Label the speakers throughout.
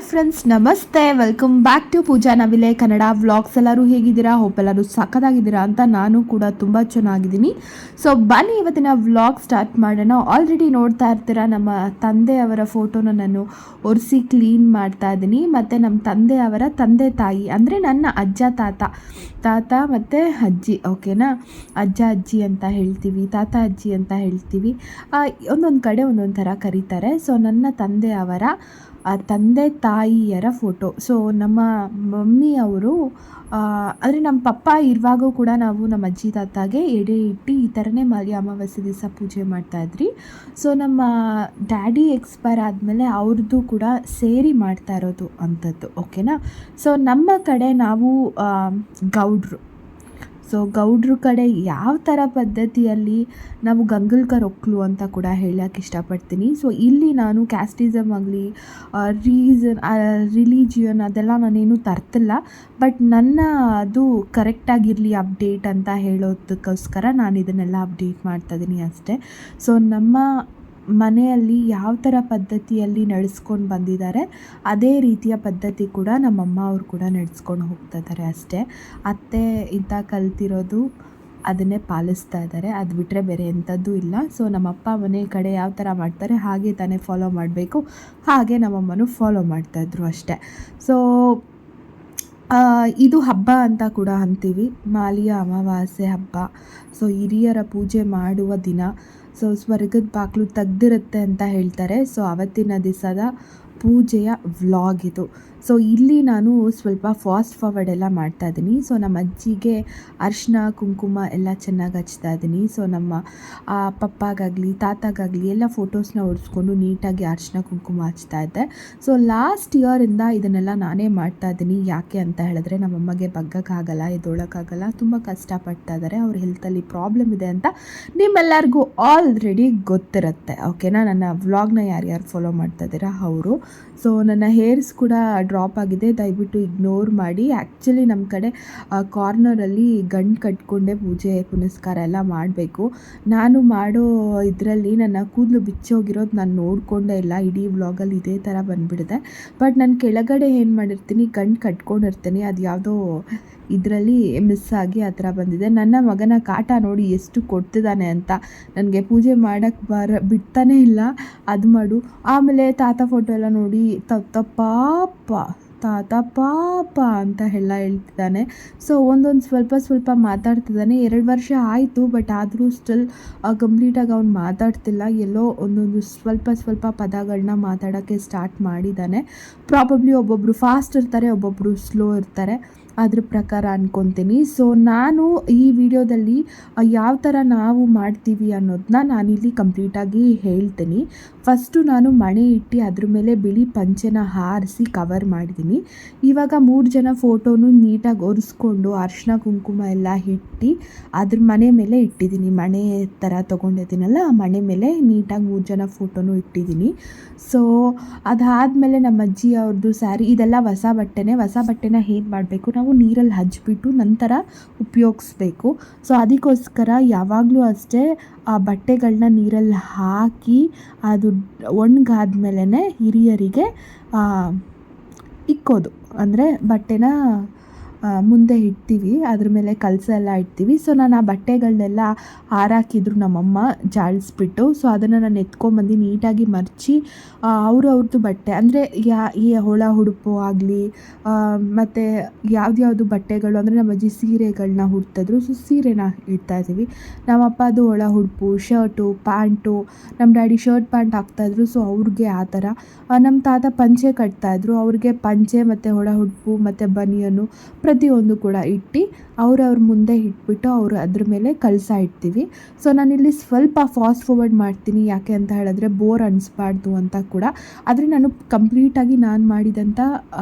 Speaker 1: Hi friends, ನಮಸ್ತೆ. Welcome back to Pooja Navile Kannada vlogs. ಎಲ್ಲರೂ ಹೇಗಿದ್ದೀರಾ? ಹೋಪ್ ಎಲ್ಲರೂ ಸಖತ್ತಾಗಿದ್ದೀರಾ ಅಂತ. ನಾನು ಕೂಡ ತುಂಬ ಚೆನ್ನಾಗಿದ್ದೀನಿ. ಸೊ ಬನ್ನಿ ಇವತ್ತಿನ ವ್ಲಾಗ್ ಸ್ಟಾರ್ಟ್ ಮಾಡೋಣ. ಆಲ್ರೆಡಿ ನೋಡ್ತಾ ಇರ್ತೀರಾ, ನಮ್ಮ ತಂದೆಯವರ ಫೋಟೋನ ನಾನು ಒರೆಸಿ ಕ್ಲೀನ್ ಮಾಡ್ತಾ ಇದ್ದೀನಿ. ಮತ್ತು ನಮ್ಮ ತಂದೆಯವರ ತಂದೆ ತಾಯಿ ಅಂದರೆ ನನ್ನ ಅಜ್ಜ ತಾತ ಮತ್ತು ಅಜ್ಜಿ, ಓಕೆನಾ. ಅಜ್ಜ ಅಜ್ಜಿ ಅಂತ ಹೇಳ್ತೀವಿ, ತಾತ ಅಜ್ಜಿ ಅಂತ ಹೇಳ್ತೀವಿ. ಒಂದೊಂದು ಕಡೆ ಒಂದೊಂದು ಥರ ಕರೀತಾರೆ. ಸೊ ನನ್ನ ತಂದೆಯವರ ತಂದೆ ತಾಯಿಯರ ಫೋಟೋ. ಸೊ ನಮ್ಮ ಮಮ್ಮಿಯವರು ಅಂದರೆ ನಮ್ಮ ಪಪ್ಪ ಇರುವಾಗೂ ಕೂಡ ನಾವು ನಮ್ಮ ಅಜ್ಜಿ ತಾತಾಗೆ ಎಡೆ ಇಟ್ಟು ಈ ಥರನೇ ಮಾಲಿ ಅಮಾವಾಸ್ಯೆ ದಿವಸ ಪೂಜೆ ಮಾಡ್ತಾಯಿದ್ರಿ. ಸೊ ನಮ್ಮ ಡ್ಯಾಡಿ ಎಕ್ಸ್ಪೈರ್ ಆದಮೇಲೆ ಅವ್ರದ್ದು ಕೂಡ ಸೇರಿ ಮಾಡ್ತಾ ಇರೋದು ಅಂಥದ್ದು, ಓಕೆನಾ. ಸೊ ನಮ್ಮ ಕಡೆ ನಾವು ಗೌಡ್ರು. ಸೊ ಗೌಡ್ರ ಕಡೆ ಯಾವ ಥರ ಪದ್ಧತಿಯಲ್ಲಿ ನಾವು ಗಂಗಲ್ಕರ್ ಒಕ್ಕಲು ಅಂತ ಕೂಡ ಹೇಳೋಕ್ಕೆ ಇಷ್ಟಪಡ್ತೀನಿ. ಸೊ ಇಲ್ಲಿ ನಾನು ಕ್ಯಾಸ್ಟಿಸಮ್ ಆಗಲಿ ರಿಲಿಜಿಯನ್ ಅದೆಲ್ಲ ನಾನೇನು ತರ್ತಿಲ್ಲ. ಬಟ್ ನನ್ನ ಅದು ಕರೆಕ್ಟಾಗಿರಲಿ ಅಪ್ಡೇಟ್ ಅಂತ ಹೇಳೋದಕ್ಕೋಸ್ಕರ ನಾನು ಇದನ್ನೆಲ್ಲ ಅಪ್ಡೇಟ್ ಮಾಡ್ತಾಯಿದ್ದೀನಿ ಅಷ್ಟೇ. ಸೊ ನಮ್ಮ ಮನೆಯಲ್ಲಿ ಯಾವ ಥರ ಪದ್ಧತಿಯಲ್ಲಿ ನಡೆಸ್ಕೊಂಡು ಬಂದಿದ್ದಾರೆ ಅದೇ ರೀತಿಯ ಪದ್ಧತಿ ಕೂಡ ನಮ್ಮಮ್ಮ ಅವರು ಕೂಡ ನಡೆಸ್ಕೊಂಡು ಹೋಗ್ತಾ ಇದ್ದಾರೆ ಅಷ್ಟೇ. ಅತ್ತೆ ಇಂಥ ಕಲ್ತಿರೋದು ಅದನ್ನೇ ಪಾಲಿಸ್ತಾ ಇದ್ದಾರೆ, ಅದು ಬಿಟ್ಟರೆ ಬೇರೆ ಎಂಥದ್ದು ಇಲ್ಲ. ಸೊ ನಮ್ಮಪ್ಪ ಮನೆ ಕಡೆ ಯಾವ ಥರ ಮಾಡ್ತಾರೆ ಹಾಗೆ ತಾನೇ ಫಾಲೋ ಮಾಡಬೇಕು, ಹಾಗೆ ನಮ್ಮಮ್ಮನೂ ಫಾಲೋ ಮಾಡ್ತಾಯಿದ್ರು ಅಷ್ಟೇ. ಸೊ ಇದು ಹಬ್ಬ ಅಂತ ಕೂಡ ಅಂತೀವಿ, ಮಾಲಿಯ ಅಮಾವಾಸ್ಯೆ ಹಬ್ಬ. ಸೊ ಹಿರಿಯರ ಪೂಜೆ ಮಾಡುವ ದಿನ. ಸೊ ಸ್ವರ್ಗದ ಬಾಗಿಲು ತೆಗ್ದಿರುತ್ತೆ ಅಂತ ಹೇಳ್ತಾರೆ. ಸೊ ಆವತ್ತಿನ ದಿವಸದ ಪೂಜೆಯ ವ್ಲಾಗ್ ಇದು. ಸೊ ಇಲ್ಲಿ ನಾನು ಸ್ವಲ್ಪ ಫಾಸ್ಟ್ ಫಾರ್ವರ್ಡ್ ಎಲ್ಲ ಮಾಡ್ತಾಯಿದ್ದೀನಿ. ಸೊ ನಮ್ಮ ಅಜ್ಜಿಗೆ ಅರಿಶಿನ ಕುಂಕುಮ ಎಲ್ಲ ಚೆನ್ನಾಗಿ ಹಚ್ತಾ ಇದ್ದೀನಿ. ಸೊ ನಮ್ಮ ಪಪ್ಪಾಗಾಗಲಿ ತಾತಾಗಾಗಲಿ ಎಲ್ಲ ಫೋಟೋಸ್ನ ಹೊಡ್ಸ್ಕೊಂಡು ನೀಟಾಗಿ ಅರಿಶಿನ ಕುಂಕುಮ ಹಚ್ತಾ ಇದ್ದೆ. ಸೊ ಲಾಸ್ಟ್ ಇಯರಿಂದ ಇದನ್ನೆಲ್ಲ ನಾನೇ ಮಾಡ್ತಾಯಿದ್ದೀನಿ. ಯಾಕೆ ಅಂತ ಹೇಳಿದ್ರೆ ನಮ್ಮಮ್ಮಗೆ ಬಗ್ಗಕ್ಕಾಗಲ್ಲ, ಎದ್ದೊಳಕ್ಕಾಗಲ್ಲ, ತುಂಬ ಕಷ್ಟಪಡ್ತಾ ಇದ್ದಾರೆ. ಅವ್ರ ಹೆಲ್ತಲ್ಲಿ ಪ್ರಾಬ್ಲಮ್ ಇದೆ ಅಂತ ನಿಮ್ಮೆಲ್ಲರಿಗೂ ಆಲ್ರೆಡಿ ಗೊತ್ತಿರುತ್ತೆ, ಓಕೆನಾ. ನನ್ನ ವ್ಲಾಗ್ನ ಯಾರ್ಯಾರು ಫಾಲೋ ಮಾಡ್ತಾ ಇದ್ದೀರಾ ಅವರು. ಸೊ ನನ್ನ ಹೇರ್ಸ್ ಕೂಡ ಡ್ರಾಪ್ ಆಗಿದೆ, ದಯವಿಟ್ಟು ಇಗ್ನೋರ್ ಮಾಡಿ. ಆ್ಯಕ್ಚುಲಿ ನಮ್ಮ ಕಡೆ ಕಾರ್ನರಲ್ಲಿ ಗಂಟು ಕಟ್ಕೊಂಡೇ ಪೂಜೆ ಪುನಸ್ಕಾರ ಎಲ್ಲ ಮಾಡಬೇಕು. ನಾನು ಮಾಡೋ ಇದರಲ್ಲಿ ನನ್ನ ಕೂದಲು ಬಿಚ್ಚೋಗಿರೋದು ನಾನು ನೋಡಿಕೊಂಡೇ ಇಲ್ಲ. ಇಡೀ ವ್ಲಾಗಲ್ಲಿ ಇದೇ ಥರ ಬಂದುಬಿಡಿದೆ. ಬಟ್ ನಾನು ಕೆಳಗಡೆ ಏನು ಮಾಡಿರ್ತೀನಿ, ಗಂಟು ಕಟ್ಕೊಂಡಿರ್ತೀನಿ, ಅದು ಯಾವುದೋ ಇದರಲ್ಲಿ ಮಿಸ್ ಆಗಿ ಆ ಥರ ಬಂದಿದೆ. ನನ್ನ ಮಗನ ಕಾಟ ನೋಡಿ ಎಷ್ಟು ಕೊಡ್ತಿದ್ದಾನೆ ಅಂತ. ನನಗೆ ಪೂಜೆ ಮಾಡೋಕ್ಕೆ ಬಿಡ್ತಾನೇ ಇಲ್ಲ, ಅದು ಮಾಡು. ಆಮೇಲೆ ತಾತ ಫೋಟೋ ಎಲ್ಲ ನೋಡಿ ತಾತ ಪಾಪ ಅಂತ ಎಲ್ಲ ಹೇಳ್ತಿದ್ದಾನೆ. ಸೊ ಒಂದೊಂದು ಸ್ವಲ್ಪ ಮಾತಾಡ್ತಿದ್ದಾನೆ. 2 ವರ್ಷ ಆಯಿತು, ಬಟ್ ಆದರೂ ಸ್ಟಿಲ್ ಕಂಪ್ಲೀಟಾಗಿ ಅವ್ನು ಮಾತಾಡ್ತಿಲ್ಲ. ಎಲ್ಲೋ ಒಂದೊಂದು ಸ್ವಲ್ಪ ಪದಗಳನ್ನ ಮಾತಾಡೋಕ್ಕೆ ಸ್ಟಾರ್ಟ್ ಮಾಡಿದ್ದಾನೆ. ಪ್ರಾಬಬ್ಲಿ ಒಬ್ಬೊಬ್ಬರು ಫಾಸ್ಟ್ ಇರ್ತಾರೆ, ಒಬ್ಬೊಬ್ಬರು ಸ್ಲೋ ಇರ್ತಾರೆ, ಅದ್ರ ಪ್ರಕಾರ ಅನ್ಕೊತೀನಿ. ಸೊ ನಾನು ಈ ವಿಡಿಯೋದಲ್ಲಿ ಯಾವ ಥರ ನಾವು ಮಾಡ್ತೀವಿ ಅನ್ನೋದನ್ನ ನಾನಿಲ್ಲಿ ಕಂಪ್ಲೀಟಾಗಿ ಹೇಳ್ತೀನಿ. ಫಸ್ಟು ನಾನು ಮಣೆ ಇಟ್ಟು ಅದ್ರ ಮೇಲೆ ಬಿಳಿ ಪಂಚೆನ ಹಾರಿಸಿ ಕವರ್ ಮಾಡಿದ್ದೀನಿ. ಇವಾಗ 3 ಜನ ಫೋಟೋನು ನೀಟಾಗಿ ಒರೆಸ್ಕೊಂಡು ಅರಿಶಿನ ಕುಂಕುಮ ಎಲ್ಲ ಇಟ್ಟು ಅದ್ರ ಮನೆ ಮೇಲೆ ಇಟ್ಟಿದ್ದೀನಿ. ಮಣೆ ಥರ ತೊಗೊಂಡಿದ್ದೀನಲ್ಲ, ಆ ಮಣೆ ಮೇಲೆ ನೀಟಾಗಿ 3 ಜನ ಫೋಟೋನು ಇಟ್ಟಿದ್ದೀನಿ. ಸೊ ಅದಾದಮೇಲೆ ನಮ್ಮ ಅಜ್ಜಿ ಅವ್ರದ್ದು ಸ್ಯಾರಿ, ಇದೆಲ್ಲ ಹೊಸ ಬಟ್ಟೆನ ಏನು ಮಾಡಬೇಕು, ನಾವು ನೀರಲ್ಲಿ ಹಚ್ಚಿಬಿಟ್ಟು ನಂತರ ಉಪಯೋಗಿಸ್ಬೇಕು. ಸೊ ಅದಕ್ಕೋಸ್ಕರ ಯಾವಾಗಲೂ ಅಷ್ಟೇ ಆ ಬಟ್ಟೆಗಳನ್ನ ನೀರಲ್ಲಿ ಹಾಕಿ ಅದು ಒಣಗಾದ್ಮೇಲೆ ಹಿರಿಯರಿಗೆ ಇಕ್ಕೋದು. ಅಂದರೆ ಬಟ್ಟೆನ ಮುಂದೆ ಇಡ್ತೀವಿ, ಅದ್ರ ಮೇಲೆ ಕಲಸ ಎಲ್ಲ ಇಡ್ತೀವಿ. ಸೊ ನಾನು ಆ ಬಟ್ಟೆಗಳನ್ನೆಲ್ಲ ಹಾರಾಕಿದ್ರು ನಮ್ಮಮ್ಮ ಜಾಳಿಸ್ಬಿಟ್ಟು. ಸೊ ಅದನ್ನು ನಾನು ಎತ್ಕೊಂಬಂದು ನೀಟಾಗಿ ಮರ್ಚಿ ಅವ್ರದ್ದು ಬಟ್ಟೆ ಅಂದರೆ ಈ ಹೊಳ ಹುಡುಪು ಆಗಲಿ ಮತ್ತು ಯಾವ್ದು ಬಟ್ಟೆಗಳು ಅಂದರೆ ನಮ್ಮ ಅಜ್ಜಿ ಸೀರೆಗಳನ್ನ ಹುಡ್ತಿದ್ರು. ಸೊ ಸೀರೆನ ಇಡ್ತಾಯಿದ್ದೀವಿ. ನಮ್ಮಪ್ಪ ಅದು ಹೊಳ ಹುಡುಪು, ಶರ್ಟು, ಪ್ಯಾಂಟು, ನಮ್ಮ ಡ್ಯಾಡಿ ಶರ್ಟ್ ಪ್ಯಾಂಟ್ ಹಾಕ್ತಾಯಿದ್ರು. ಸೊ ಅವ್ರಿಗೆ ಆ ಥರ. ನಮ್ಮ ತಾತ ಪಂಚೆ ಕಟ್ತಾಯಿದ್ರು, ಅವ್ರಿಗೆ ಪಂಚೆ ಮತ್ತು ಹೊಳ ಹುಡುಪು ಮತ್ತು ಬನಿಯನು ಪ್ರತಿಯೊಂದು ಕೂಡ ಇಟ್ಟು ಅವ್ರ ಮುಂದೆ ಇಟ್ಬಿಟ್ಟು ಅವರು ಅದ್ರ ಮೇಲೆ ಕಲಸ ಇಡ್ತೀವಿ. ಸೊ ನಾನಿಲ್ಲಿ ಸ್ವಲ್ಪ ಫಾಸ್ಟ್ ಫಾರ್ವರ್ಡ್ ಮಾಡ್ತೀನಿ, ಯಾಕೆ ಅಂತ ಹೇಳಿದ್ರೆ ಬೋರ್ ಅನಿಸ್ಬಾರ್ದು ಅಂತ ಕೂಡ. ಆದರೆ ನಾನು ಕಂಪ್ಲೀಟಾಗಿ ನಾನು ಮಾಡಿದಂಥ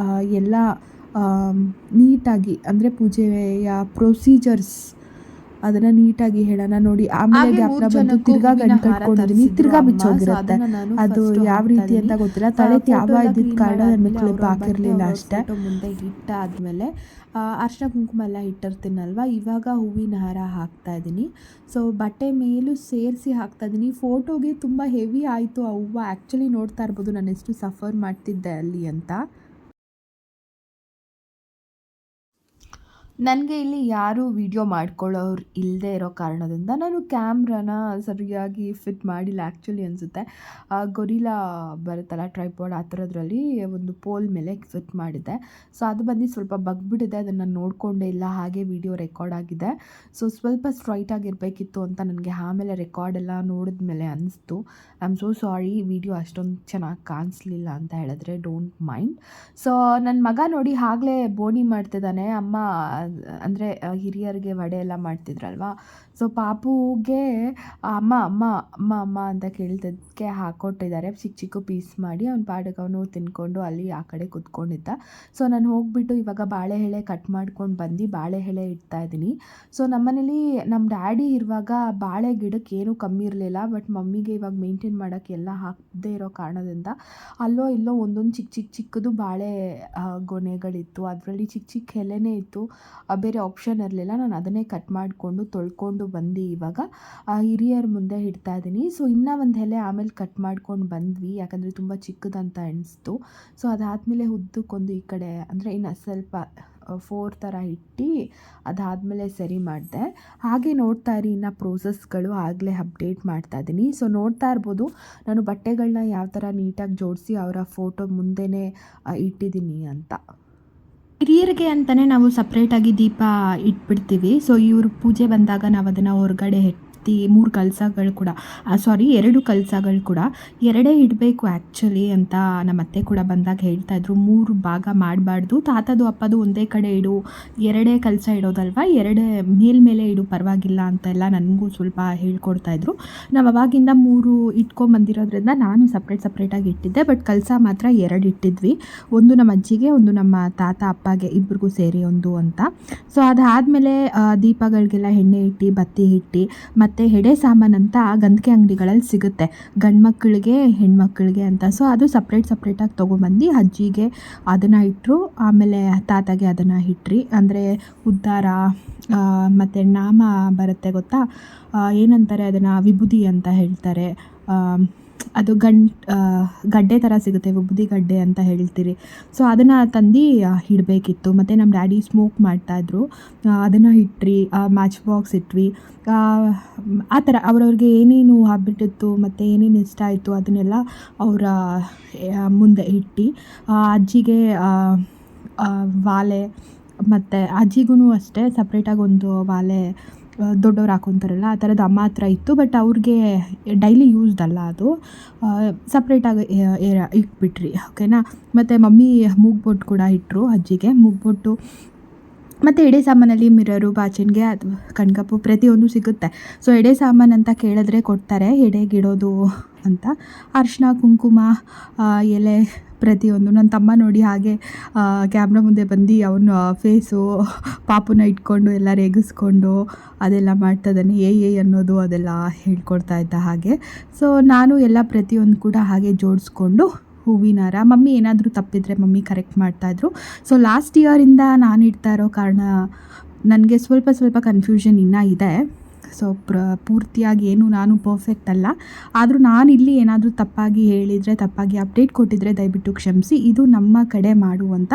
Speaker 1: ಎಲ್ಲ ನೀಟಾಗಿ ಅಂದರೆ ಪೂಜೆಯ ಪ್ರೊಸೀಜರ್ಸ್ ಅದನ್ನು ನೀಟಾಗಿ ಹೇಳೋಣ ನೋಡಿ. ಆಮೇಲೆ ಗ್ಯಾಪ್ನ ಬಂದು ತಿರ್ಗಾ ಗಂಟು ಕಟ್ಕೊಂಡಿದ್ದೀನಿ, ತಿರ್ಗಾ ಬಿಚ್ಚೋಗಿರುತ್ತೆ. ಅದು ಯಾವ ರೀತಿ ಅಂತ ಗೊತ್ತಿಲ್ಲ. ತಲೆ ಯಾವ ಇದ್ದಿದ್ದ ಕಾರಣ ನಾನು ಕ್ಲಿಪ್ ಹಾಕಿರಲಿಲ್ಲ ಅಷ್ಟೇ. ಮುಂದೆ ಹಿಟ್ಟಾದಮೇಲೆ ಅರಿಶಿನ ಕುಂಕುಮ ಎಲ್ಲ ಇಟ್ಟಿರ್ತೀನಲ್ವ, ಇವಾಗ ಹೂವಿನ ಹಾರ ಹಾಕ್ತಾಯಿದ್ದೀನಿ. ಸೊ ಬಟ್ಟೆ ಮೇಲೂ ಸೇರಿಸಿ ಹಾಕ್ತಾಯಿದ್ದೀನಿ. ಫೋಟೋಗೆ ತುಂಬ ಹೆವಿ ಆಯಿತು ಆ ಹೂವು. ಆ್ಯಕ್ಚುಲಿ ನೋಡ್ತಾ ಇರ್ಬೋದು ನಾನು ಎಷ್ಟು ಸಫರ್ ಮಾಡ್ತಿದ್ದೆ ಅಲ್ಲಿ ಅಂತ. ನನಗೆ ಇಲ್ಲಿ ಯಾರೂ ವಿಡಿಯೋ ಮಾಡ್ಕೊಳ್ಳೋರು ಇಲ್ಲದೇ ಇರೋ ಕಾರಣದಿಂದ ನಾನು ಕ್ಯಾಮ್ರಾನ ಸರಿಯಾಗಿ ಫಿಟ್ ಮಾಡಿಲ್ಲ ಆ್ಯಕ್ಚುಲಿ ಅನಿಸುತ್ತೆ. ಗೊರಿಲ್ಲಾ ಬರುತ್ತಲ್ಲ ಟ್ರೈಪಾಡ್ ಆ ಥರದ್ರಲ್ಲಿ ಒಂದು ಪೋಲ್ ಮೇಲೆ ಫಿಟ್ ಮಾಡಿದ್ದೆ. ಸೊ ಅದು ಬಂದು ಸ್ವಲ್ಪ ಬಗ್ಬಿಟ್ಟಿದೆ, ಅದನ್ನು ನೋಡಿಕೊಂಡೇ ಇಲ್ಲ, ಹಾಗೆ ವಿಡಿಯೋ ರೆಕಾರ್ಡ್ ಆಗಿದೆ. ಸೊ ಸ್ವಲ್ಪ ಸ್ಟ್ರೈಟಾಗಿರಬೇಕಿತ್ತು ಅಂತ ನನಗೆ ಆಮೇಲೆ ರೆಕಾರ್ಡೆಲ್ಲ ನೋಡಿದ ಮೇಲೆ ಅನಿಸ್ತು. I am so sorry, video ಅಷ್ಟೊಂದು ಚೆನ್ನಾಗಿ ಕಾಣಿಸ್ಲಿಲ್ಲ ಅಂತ ಹೇಳಿದ್ರೆ ಡೋಂಟ್ ಮೈಂಡ್. ಸೊ ನನ್ನ ಮಗ ನೋಡಿ ಆಗಲೇ ಬೋಣಿ ಮಾಡ್ತಿದ್ದಾನೆ. ಅಮ್ಮ ಅಂದರೆ ಹಿರಿಯರಿಗೆ ವಡೆ ಎಲ್ಲ ಮಾಡ್ತಿದ್ರಲ್ವ, ಸೊ ಪಾಪುಗೆ ಅಮ್ಮ ಅಮ್ಮ ಅಮ್ಮ ಅಮ್ಮ ಅಂತ ಕೇಳ್ತಿದ್ದಕ್ಕೆ ಹಾಕ್ಕೊಟ್ಟಿದ್ದಾರೆ ಚಿಕ್ಕ ಚಿಕ್ಕ ಪೀಸ್ ಮಾಡಿ. ಅವ್ನ ಪಾಡಿಗೆ ಅವನು ತಿನ್ಕೊಂಡು ಅಲ್ಲಿ ಆ ಕಡೆ ಕುತ್ಕೊಂಡಿದ್ದ. ಸೊ ನಾನು ಹೋಗ್ಬಿಟ್ಟು ಇವಾಗ ಬಾಳೆ ಎಲೆ ಕಟ್ ಮಾಡ್ಕೊಂಡು ಬಂದು ಬಾಳೆ ಎಲೆ ಇಡ್ತಾಯಿದ್ದೀನಿ. ಸೊ ನಮ್ಮನೇಲಿ ನಮ್ಮ ಡ್ಯಾಡಿ ಇರುವಾಗ ಬಾಳೆ ಗಿಡಕ್ಕೆ ಏನೂ ಕಮ್ಮಿ ಇರಲಿಲ್ಲ, ಬಟ್ ಮಮ್ಮಿಗೆ ಇವಾಗ ಮೇಂಟೈನ್ ಮಾಡೋಕ್ಕೆ ಎಲ್ಲ ಹಾಕದೇ ಇರೋ ಕಾರಣದಿಂದ ಅಲ್ಲೋ ಇಲ್ಲೋ ಒಂದೊಂದು ಚಿಕ್ಕ ಚಿಕ್ಕ ಚಿಕ್ಕದು ಬಾಳೆ ಗೊನೆಗಳಿತ್ತು, ಅದರಲ್ಲಿ ಚಿಕ್ಕ ಚಿಕ್ಕ ಎಲೆನೇ ಇತ್ತು. ಬೇರೆ ಆಪ್ಷನ್ ಇರಲಿಲ್ಲ, ನಾನು ಅದನ್ನೇ ಕಟ್ ಮಾಡಿಕೊಂಡು ತೊಳ್ಕೊಂಡು ಬಂದು ಇವಾಗ ಹಿರಿಯರ ಮುಂದೆ ಇಡ್ತಾ ಇದ್ದೀನಿ. ಸೊ ಇನ್ನೂ ಒಂದು ಎಲೆ ಆಮೇಲೆ ಕಟ್ ಮಾಡ್ಕೊಂಡು ಬಂದ್ವಿ, ಯಾಕಂದರೆ ತುಂಬ ಚಿಕ್ಕದಂತ ಅನಿಸ್ತು. ಸೊ ಅದಾದಮೇಲೆ ಉದ್ದಕ್ಕೊಂದು ಈ ಕಡೆ ಅಂದರೆ ಇನ್ನು ಸ್ವಲ್ಪ 4 ಥರ ಇಟ್ಟು ಅದಾದಮೇಲೆ ಸರಿ ಮಾಡಿದೆ. ಹಾಗೆ ನೋಡ್ತಾ ಇರಿ, ಇನ್ನು ಪ್ರೋಸೆಸ್ಗಳು ಆಗಲೇ ಅಪ್ಡೇಟ್ ಮಾಡ್ತಾ ಇದ್ದೀನಿ. ಸೊ ನೋಡ್ತಾ ಇರ್ಬೋದು ನಾನು ಬಟ್ಟೆಗಳನ್ನ ಯಾವ ಥರ ನೀಟಾಗಿ ಜೋಡಿಸಿ ಅವರ ಫೋಟೋ ಮುಂದೆನೇ ಇಟ್ಟಿದ್ದೀನಿ ಅಂತ. ಹಿರಿಯರಿಗೆ ಅಂತಲೇ ನಾವು ಸಪ್ರೇಟಾಗಿ ದೀಪ ಇಟ್ಬಿಡ್ತೀವಿ. ಸೊ ಇವರು ಪೂಜೆ ಬಂದಾಗ ನಾವು ಅದನ್ನು ಹೊರಗಡೆ 3 ಕಳಸಗಳು ಕೂಡ 2 ಕಳಸಗಳು ಕೂಡ 2 ಇಡಬೇಕು ಆ್ಯಕ್ಚುಲಿ ಅಂತ ನಮ್ಮ ಅತ್ತೆ ಕೂಡ ಬಂದಾಗ ಹೇಳ್ತಾಯಿದ್ರು. 3 ಭಾಗ ಮಾಡಬಾರ್ದು, ತಾತದು ಅಪ್ಪದು ಒಂದೇ ಕಡೆ ಇಡು, 2 ಕಳಸ ಇಡೋದಲ್ವ, 2 ಮೇಲ್ಮೇಲೆ ಇಡು ಪರವಾಗಿಲ್ಲ ಅಂತೆಲ್ಲ ನನಗೂ ಸ್ವಲ್ಪ ಹೇಳ್ಕೊಡ್ತಾಯಿದ್ರು. ನಾವು ಅವಾಗಿಂದ 3 ಇಟ್ಕೊಂಬಂದಿರೋದ್ರಿಂದ ನಾನು ಸಪ್ರೇಟಾಗಿ ಇಟ್ಟಿದ್ದೆ. ಬಟ್ ಕಳಸ ಮಾತ್ರ 2 ಇಟ್ಟಿದ್ವಿ, ಒಂದು ನಮ್ಮ ಅಜ್ಜಿಗೆ, ಒಂದು ನಮ್ಮ ತಾತ ಅಪ್ಪಗೆ ಇಬ್ಬರಿಗೂ ಸೇರಿ ಒಂದು ಅಂತ. ಸೊ ಅದಾದಮೇಲೆ ದೀಪಗಳಿಗೆಲ್ಲ ಎಣ್ಣೆ ಇಟ್ಟು ಬತ್ತಿ ಇಟ್ಟು ಮತ್ತು ಎಡೆ ಸಾಮಾನು ಅಂತ ಗಂಧಿಗೆ ಅಂಗಡಿಗಳಲ್ಲಿ ಸಿಗುತ್ತೆ, ಗಂಡು ಮಕ್ಕಳಿಗೆ ಹೆಣ್ಮಕ್ಳಿಗೆ ಅಂತ. ಸೊ ಅದು ಸಪ್ರೇಟಾಗಿ ತೊಗೊಂಬಂದು ಅಜ್ಜಿಗೆ ಅದನ್ನು ಇಟ್ಟರು, ಆಮೇಲೆ ತಾತಗೆ ಅದನ್ನು ಇಟ್ರಿ. ಅಂದರೆ ಉದ್ಧಾರ ಮತ್ತು ನಾಮ ಬರುತ್ತೆ ಗೊತ್ತಾ, ಏನಂತಾರೆ ಅದನ್ನು, ವಿಭೂತಿ ಅಂತ ಹೇಳ್ತಾರೆ. ಅದು ಗಡ್ಡೆ ಥರ ಸಿಗುತ್ತೆ, ವಿಭೂತಿ ಗಡ್ಡೆ ಅಂತ ಹೇಳ್ತೀರಿ. ಸೊ ಅದನ್ನು ತಂದು ಇಡಬೇಕಿತ್ತು. ಮತ್ತು ನಮ್ಮ ಡ್ಯಾಡಿ ಸ್ಮೋಕ್ ಮಾಡ್ತಾಯಿದ್ರು, ಅದನ್ನು ಇಟ್ರಿ. Match box ಇಟ್ವಿ. ಆ ಥರ ಅವ್ರವ್ರಿಗೆ ಏನೇನು ಹ್ಯಾಬಿಟ್ ಮತ್ತು ಏನೇನು ಇಷ್ಟ ಆಯಿತು ಅದನ್ನೆಲ್ಲ ಅವರ ಮುಂದೆ ಇಟ್ಟು, ಅಜ್ಜಿಗೆ ವಾಲೆ, ಮತ್ತು ಅಜ್ಜಿಗೂ ಅಷ್ಟೇ ಸಪ್ರೇಟಾಗಿ ಒಂದು ವಾಲೆ ದೊಡ್ಡವ್ರು ಹಾಕೊತಾರಲ್ಲ ಆ ಥರದ್ದು ಅಮ್ಮ ಹತ್ರ ಇತ್ತು. ಬಟ್ ಅವ್ರಿಗೆ ಡೈಲಿ ಯೂಸ್ಡ್ ಅಲ್ಲ, ಅದು ಸಪ್ರೇಟಾಗಿ ಇಟ್ಬಿಟ್ರಿ, ಓಕೆನಾ. ಮತ್ತು ಮಮ್ಮಿ ಮೂಗ್ಬೊಟ್ಟು ಕೂಡ ಇಟ್ಟರು ಅಜ್ಜಿಗೆ, ಮೂಗ್ಬೊಟ್ಟು ಮತ್ತು ಎಡೆ ಸಾಮಾನಲ್ಲಿ ಮಿರರು, ಬಾಚಣಿಗೆ, ಅದು ಕಣ್ಕಪ್ಪು ಪ್ರತಿಯೊಂದು ಸಿಗುತ್ತೆ. ಸೊ ಎಡೆ ಸಾಮಾನು ಅಂತ ಕೇಳಿದ್ರೆ ಕೊಡ್ತಾರೆ, ಎಡೆಗಿಡೋದು ಅಂತ. ಅರಿಶಿನ, ಕುಂಕುಮ, ಎಲೆ ಪ್ರತಿಯೊಂದು. ನನ್ನ ತಮ್ಮ ನೋಡಿ ಹಾಗೆ ಕ್ಯಾಮ್ರಾ ಮುಂದೆ ಬಂದು ಅವನು ಫೇಸು ಪಾಪುನ ಇಟ್ಕೊಂಡು ಎಲ್ಲ ರೇಗಿಸ್ಕೊಂಡು ಅದೆಲ್ಲ ಮಾಡ್ತಾಯಿದ್ದಾನೆ. ಅನ್ನೋದು ಅದೆಲ್ಲ ಹೇಳ್ಕೊಡ್ತಾ ಇದ್ದ ಹಾಗೆ. ಸೊ ನಾನು ಎಲ್ಲ ಪ್ರತಿಯೊಂದು ಕೂಡ ಹಾಗೆ ಜೋಡಿಸ್ಕೊಂಡು ಹೂವಿನಾರ, ಮಮ್ಮಿ ಏನಾದರೂ ತಪ್ಪಿದರೆ ಮಮ್ಮಿ ಕರೆಕ್ಟ್ ಮಾಡ್ತಾಯಿದ್ರು. ಸೊ ಲಾಸ್ಟ್ ಇಯರಿಂದ ನಾನು ಇಡ್ತಾ ಇರೋ ಕಾರಣ ನನಗೆ ಸ್ವಲ್ಪ ಕನ್ಫ್ಯೂಷನ್ ಇನ್ನೂ ಇದೆ. ಸೊ ಪೂರ್ತಿಯಾಗಿ ಏನು ನಾನು ಪರ್ಫೆಕ್ಟ್ ಅಲ್ಲ, ಆದರೂ ನಾನು ಇಲ್ಲಿ ಏನಾದರೂ ತಪ್ಪಾಗಿ ಹೇಳಿದರೆ, ತಪ್ಪಾಗಿ ಅಪ್ಡೇಟ್ ಕೊಟ್ಟಿದ್ದರೆ ದಯವಿಟ್ಟು ಕ್ಷಮಿಸಿ. ಇದು ನಮ್ಮ ಕಡೆ ಮಾಡುವಂಥ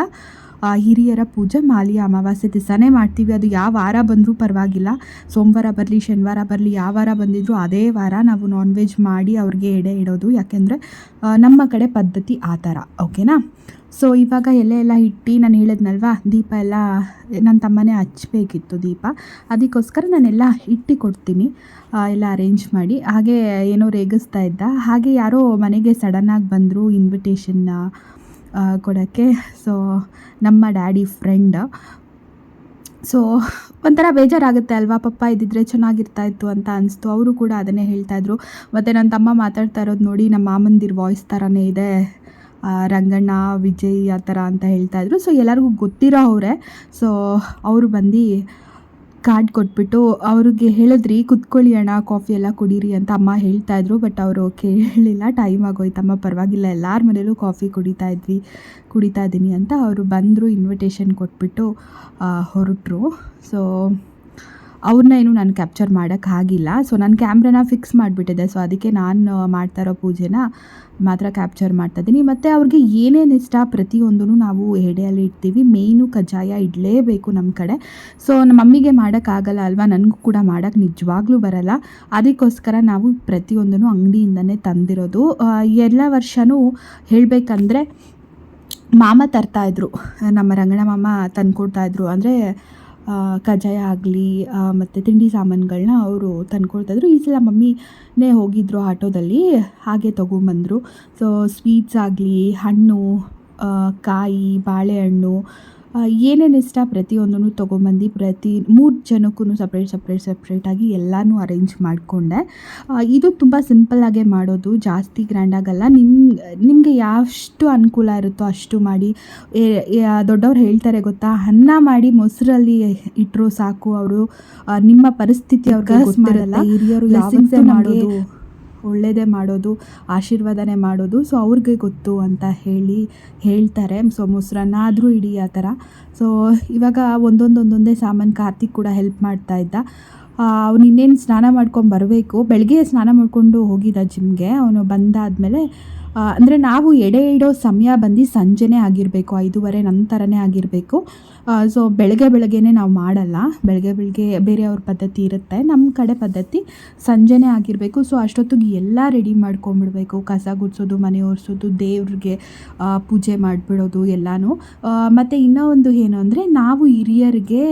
Speaker 1: ಹಿರಿಯರ ಪೂಜೆ ಮಾಲಿಯ ಅಮಾವಾಸ್ಯೆ ದಿವಸನೇ ಮಾಡ್ತೀವಿ. ಅದು ಯಾವ ವಾರ ಬಂದರೂ ಪರವಾಗಿಲ್ಲ, ಸೋಮವಾರ ಬರಲಿ, ಶನಿವಾರ ಬರಲಿ, ಯಾವ ವಾರ ಬಂದಿದ್ರೂ ಅದೇ ವಾರ ನಾವು ನಾನ್ ವೆಜ್ ಮಾಡಿ ಅವ್ರಿಗೆ ಎಡೆ ಇಡೋದು. ಯಾಕೆಂದರೆ ನಮ್ಮ ಕಡೆ ಪದ್ಧತಿ ಆ ಥರ, ಓಕೆನಾ. ಸೊ ಇವಾಗ ಎಲೆ ಎಲ್ಲ ಇಟ್ಟು ನಾನು ಹೇಳಿದ್ನಲ್ವ, ದೀಪ ಎಲ್ಲ ನನ್ನ ತಮ್ಮನೇ ಹಚ್ಬೇಕಿತ್ತು ದೀಪ, ಅದಕ್ಕೋಸ್ಕರ ನಾನೆಲ್ಲ ಇಟ್ಟು ಕೊಡ್ತೀನಿ, ಎಲ್ಲ ಅರೇಂಜ್ ಮಾಡಿ. ಹಾಗೆ ಏನೋ ರೇಗಿಸ್ತಾ ಇದ್ದ, ಹಾಗೆ ಯಾರೋ ಮನೆಗೆ ಸಡನ್ನಾಗಿ ಬಂದರು ಇನ್ವಿಟೇಷನ್ನ ಕೊಡೋಕ್ಕೆ. ಸೊ ನಮ್ಮ ಡ್ಯಾಡಿ ಫ್ರೆಂಡ್. ಸೊ ಒಂಥರ ಬೇಜಾರಾಗುತ್ತೆ ಅಲ್ವಾ, ಪಪ್ಪ ಇದ್ದಿದ್ರೆ ಚೆನ್ನಾಗಿರ್ತಾಯಿತ್ತು ಅಂತ ಅನಿಸ್ತು. ಅವರು ಕೂಡ ಅದನ್ನೇ ಹೇಳ್ತಾಯಿದ್ರು. ಮತ್ತು ನನ್ನ ತಮ್ಮ ಮಾತಾಡ್ತಾ ಇರೋದು ನೋಡಿ ನಮ್ಮ ಮಾಮಂದಿರ ವಾಯ್ಸ್ ಥರನೇ ಇದೆ, ರಂಗಣ್ಣ, ವಿಜಯ್ ಆ ಥರ ಅಂತ ಹೇಳ್ತಾಯಿದ್ರು. ಸೊ ಎಲ್ಲರಿಗೂ ಗೊತ್ತಿರೋ ಅವರೇ. ಸೊ ಅವರು ಬಂದು ಕಾರ್ಡ್ ಕೊಟ್ಬಿಟ್ಟು ಅವ್ರಿಗೆ ಹೇಳಿದ್ರಿ, ಕುತ್ಕೊಳ್ಳಿ ಅಣ್ಣ, ಕಾಫಿ ಎಲ್ಲ ಕುಡೀರಿ ಅಂತ ಅಮ್ಮ ಹೇಳ್ತಾಯಿದ್ರು. ಬಟ್ ಅವರು ಕೇಳಲಿಲ್ಲ, ಟೈಮ್ ಆಗೋಯ್ತಮ್ಮ ಪರವಾಗಿಲ್ಲ, ಎಲ್ಲರ ಮನೇಲೂ ಕಾಫಿ ಕುಡಿತಾ ಇದ್ದೀನಿ ಅಂತ ಅವರು ಬಂದರು, ಇನ್ವಿಟೇಷನ್ ಕೊಟ್ಬಿಟ್ಟು ಹೊರಟರು. ಸೊ ಅವ್ರನ್ನ ನಾನು ಕ್ಯಾಪ್ಚರ್ ಮಾಡೋಕ್ಕಾಗಿಲ್ಲ. ಸೊ ನನ್ನ ಕ್ಯಾಮ್ರಾನ ಫಿಕ್ಸ್ ಮಾಡಿಬಿಟ್ಟಿದೆ. ಸೊ ಅದಕ್ಕೆ ನಾನು ಮಾಡ್ತಾ ಇರೋ ಪೂಜೆನ ಮಾತ್ರ ಕ್ಯಾಪ್ಚರ್ ಮಾಡ್ತಾಯಿದ್ದೀನಿ. ಮತ್ತು ಅವ್ರಿಗೆ ಏನೇನು ಇಷ್ಟ ಪ್ರತಿಯೊಂದೂ ನಾವು ಎಡೆಯಲ್ಲಿ ಇಡ್ತೀವಿ. ಮೇಯ್ನು ಕಜ್ಜಾಯ ಇಡಲೇಬೇಕು ನಮ್ಮ ಕಡೆ. ಸೊ ನಮ್ಮ ಮಮ್ಮಿಗೆ ಮಾಡೋಕ್ಕಾಗಲ್ಲ ಅಲ್ವಾ, ನನಗೂ ಕೂಡ ಮಾಡೋಕ್ಕೆ ನಿಜವಾಗ್ಲೂ ಬರಲ್ಲ. ಅದಕ್ಕೋಸ್ಕರ ನಾವು ಪ್ರತಿಯೊಂದನ್ನು ಅಂಗಡಿಯಿಂದನೇ ತಂದಿರೋದು. ಎಲ್ಲ ವರ್ಷವೂ ಹೇಳಬೇಕಂದ್ರೆ ಮಾಮ ತರ್ತಾಯಿದ್ರು, ನಮ್ಮ ರಂಗಣ್ಣ ಮಾಮ ತಂದುಕೊಡ್ತಾಯಿದ್ರು. ಅಂದರೆ ಕಜ್ಜಾಯ ಆಗಲಿ ಮತ್ತು ತಿಂಡಿ ಸಾಮಾನುಗಳನ್ನ ಅವರು ತಂದ್ಕೊಳ್ತಾಯಿದ್ರು. ಈ ಸಲ ಮಮ್ಮಿನೇ ಹೋಗಿದ್ದರು ಆಟೋದಲ್ಲಿ, ಹಾಗೆ ತೊಗೊಂಬಂದರು. ಸೊ ಸ್ವೀಟ್ಸ್ ಆಗಲಿ, ಹಣ್ಣು, ಕಾಯಿ, ಬಾಳೆಹಣ್ಣು, ಏನೇನು ಇಷ್ಟ ಪ್ರತಿಯೊಂದನ್ನು ತೊಗೊಂಬಂದು ಪ್ರತಿ 3 ಜನಕ್ಕೂ ಸಪ್ರೇಟಾಗಿ ಎಲ್ಲನೂ ಅರೇಂಜ್ ಮಾಡಿಕೊಂಡೆ. ಇದು ತುಂಬ ಸಿಂಪಲ್ಲಾಗೆ ಮಾಡೋದು, ಜಾಸ್ತಿ ಗ್ರ್ಯಾಂಡಾಗಲ್ಲ. ನಿಮಗೆ ಎಷ್ಟು ಅನುಕೂಲ ಇರುತ್ತೋ ಅಷ್ಟು ಮಾಡಿ. ದೊಡ್ಡವ್ರು ಹೇಳ್ತಾರೆ ಗೊತ್ತಾ, ಅನ್ನ ಮಾಡಿ ಮೊಸರಲ್ಲಿ ಇಟ್ಟರು ಸಾಕು. ಅವರು ನಿಮ್ಮ ಪರಿಸ್ಥಿತಿ ಅವ್ರಿಗೆ ಗೊತ್ತಿರಲ್ಲ. ಹಿರಿಯರು ಯಾವತ್ತೇ ಮಾಡೋದು ಒಳ್ಳೆಯದೇ ಮಾಡೋದು, ಆಶೀರ್ವಾದನೇ ಮಾಡೋದು. ಸೊ ಅವ್ರಿಗೆ ಗೊತ್ತು ಅಂತ ಹೇಳ್ತಾರೆ. ಸೊ ಮೊಸರನ್ನ ಆದರೂ ಇಡಿ ಆ ಥರ. ಸೊ ಇವಾಗ ಒಂದೊಂದೇ ಸಾಮಾನು ಕಾರ್ತಿಕ್ ಕೂಡ ಹೆಲ್ಪ್ ಮಾಡ್ತಾಯಿದ್ದ. ಅವನು ಇನ್ನೇನು ಸ್ನಾನ ಮಾಡ್ಕೊಂಡು ಬರಬೇಕು. ಬೆಳಗ್ಗೆ ಸ್ನಾನ ಮಾಡಿಕೊಂಡು ಹೋಗಿದ್ದ ಜಿಮ್ಗೆ. ಅವನು ಬಂದಾದಮೇಲೆ ಅಂದರೆ ನಾವು ಎಡೆ ಇಡೋ ಸಮಯ ಬಂದು ಸಂಜೆನೇ ಆಗಿರಬೇಕು, 5:30 ನಂತರನೇ ಆಗಿರಬೇಕು. ಸೊ ಬೆಳಗ್ಗೆನೇ ನಾವು ಮಾಡಲ್ಲ. ಬೆಳಗ್ಗೆ ಬೇರೆಯವ್ರ ಪದ್ಧತಿ ಇರುತ್ತೆ, ನಮ್ಮ ಕಡೆ ಪದ್ಧತಿ ಸಂಜೆನೇ ಆಗಿರಬೇಕು. ಸೊ ಅಷ್ಟೊತ್ತಿಗೆ ಎಲ್ಲ ರೆಡಿ ಮಾಡ್ಕೊಂಬಿಡ್ಬೇಕು. ಕಸ ಗುಡಿಸೋದು, ಮನೆ ಒರೆಸೋದು, ದೇವ್ರಿಗೆ ಪೂಜೆ ಮಾಡಿಬಿಡೋದು ಎಲ್ಲನೂ. ಮತ್ತು ಇನ್ನೂ ಒಂದು ಏನು ಅಂದರೆ, ನಾವು ಹಿರಿಯರಿಗೆ